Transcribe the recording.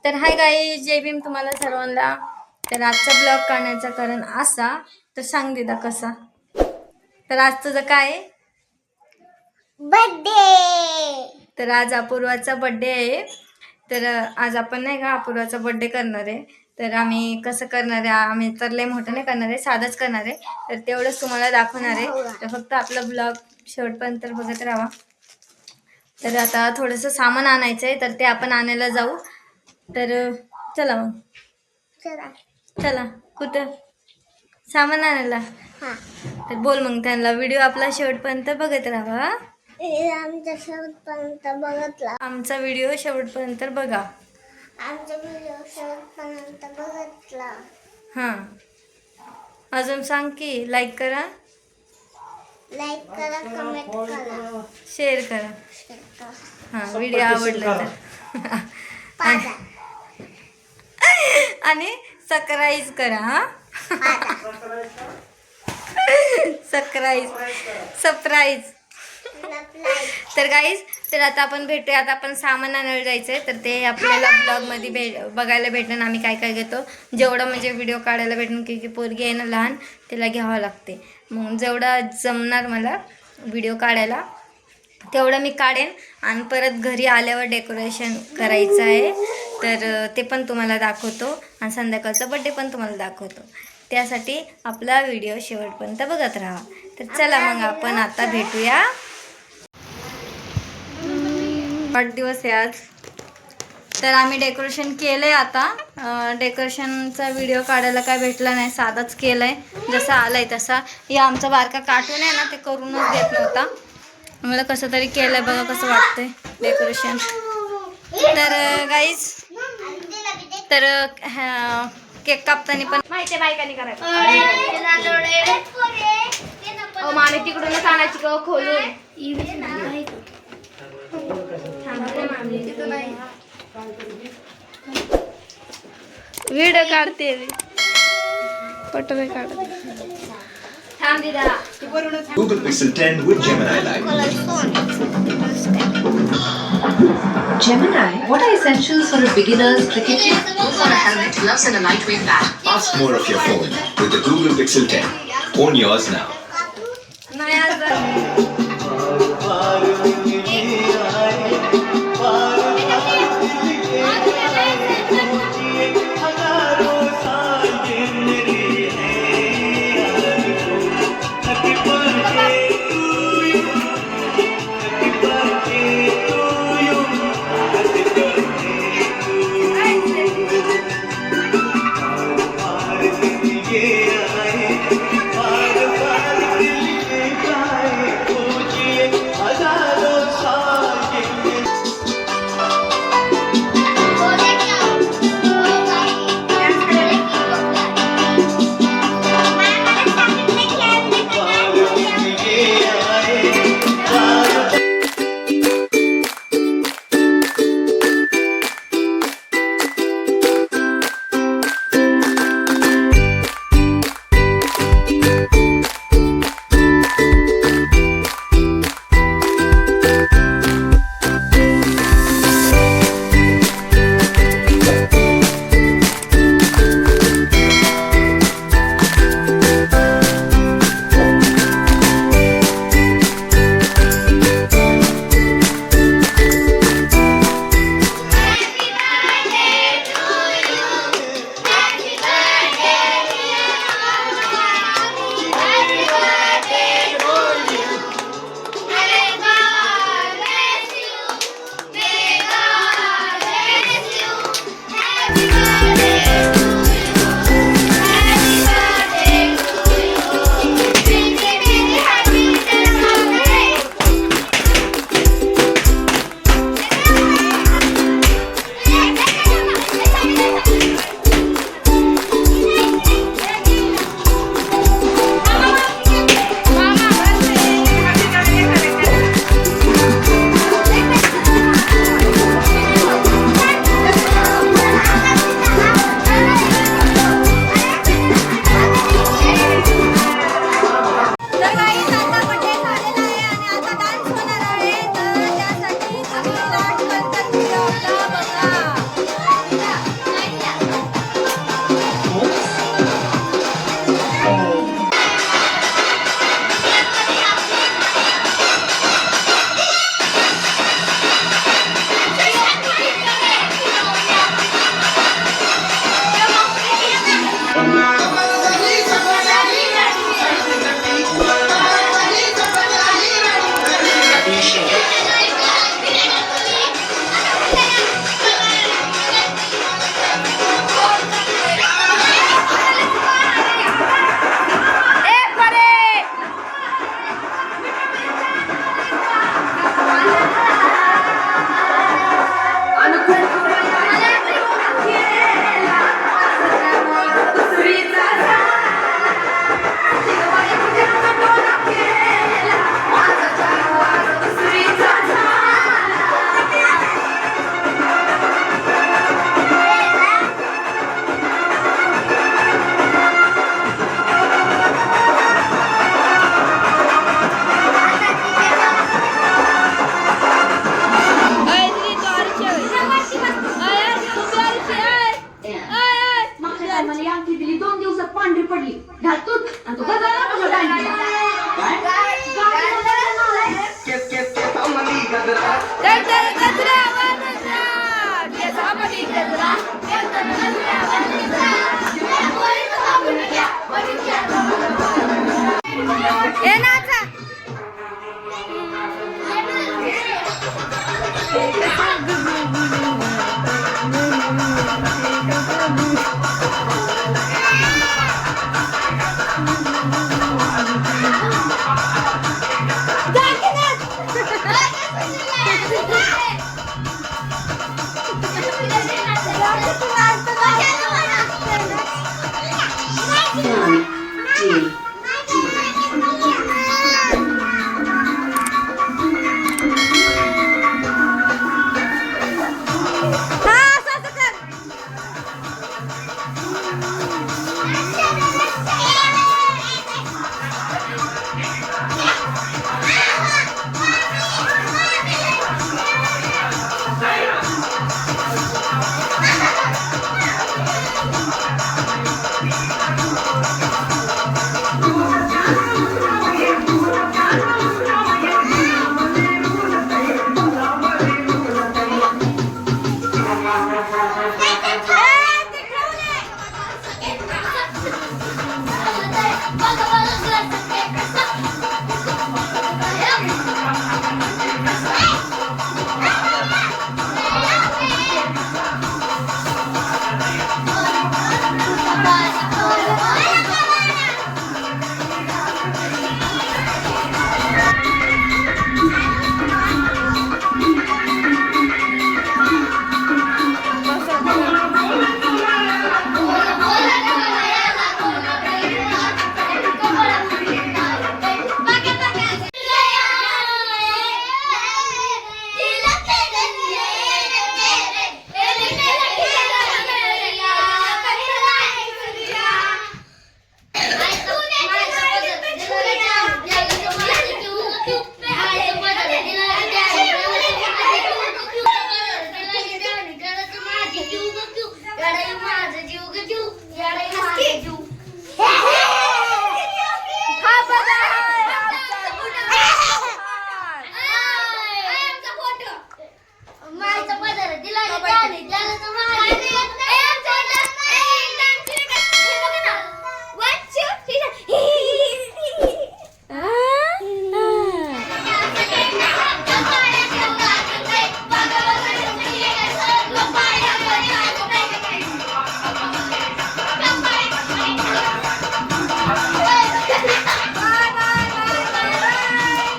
तर hi guys, जय भीम तुम्हाला सर्वांना. तर आजचा ब्लॉग करण्याचं कारण असा, तर सांग दिदा कसा. तर आज तुझं काय आहे? बर्थडे. तर आज अपूर्वाचा बर्थडे आहे. तर आज आपण नाही का अपूर्वाचा बर्थडे करणार आहे. तर आम्ही कसं करणार आहे, आम्ही तर लय मोठं नाही करणार आहे, साधंच करणार आहे. तर तेवढंच तुम्हाला दाखवणार आहे. तर फक्त आपला ब्लॉग शेवटपर्यंत बघत राहा. तर आता थोडंसं सामान आणायचं आहे, तर ते आपण आणायला जाऊ. तर चला मग. चला कुठं सामान आणायला. तर बोल मग त्यांना, व्हिडिओ आपला शेवटपर्यंत बघत राहा. आमच्या शेवटपर्यंत बघितला. आमचा व्हिडिओ शेवटपर्यंत बघा. आमचा व्हिडिओ शेवटपर्यंत बघितला. हां, अजून सांग की लाईक करा, लाईक करा, कमेंट करा, शेअर करा. शेअर करा. हां, व्हिडिओ आवडला तर पाजा. आणि सबस्क्राईब करा. हां, सरप्राईज. तर गाईज, तर आता आपण भेटूया. आता आपण सामान आणायला जायचं आहे. तर ते आपल्याला ब्लॉगमध्ये बघायला भेटणार आम्ही काय काय घेतो. जेवढं म्हणजे व्हिडिओ काढायला भेटणार, की पोरगी आहे ना लहान, तिला घ्यावं लागते. मग जेवढं जमणार मला व्हिडिओ काढायला तेवढं मी काढेन. आणि परत घरी आल्यावर डेकोरेशन करायचं आहे, तर ते पण तुम्हाला दाखवतो. आणि संध्याकाळचा बड्डे पण तुम्हाला दाखवतो. त्यासाठी आपला व्हिडिओ शेवटपर्यंत बघत राहा. तर चला मग आपण आता भेटूया. वाढदिवस आहे आज. तर आम्ही डेकोरेशन केलं आहे. आता डेकोरेशनचा व्हिडिओ काढायला काय भेटला नाही, साधाच केलं आहे. जसा आला आहे तसा. या आमचा बारका कार्टून आहे ना, ते करूनच देत नव्हता. मला कसं तरी केलं आहे, बघा कसं वाटतंय डेकोरेशन. तर गाईज, तर केक कापताना पण माहिती बायकांनी करायचं. मामी तिकडूनच आणायची का खोलून. व्हिडिओ काढते, फोटो नाही काढत. थांब दिदा. Google Pixel 10 with Gemini Live. Gemini, what are essentials for a beginner's cricket kit? Look for a helmet, gloves and a lightweight bat. Ask more of your phone with the Google Pixel 10. Own yours now. नाही आज माझं जीव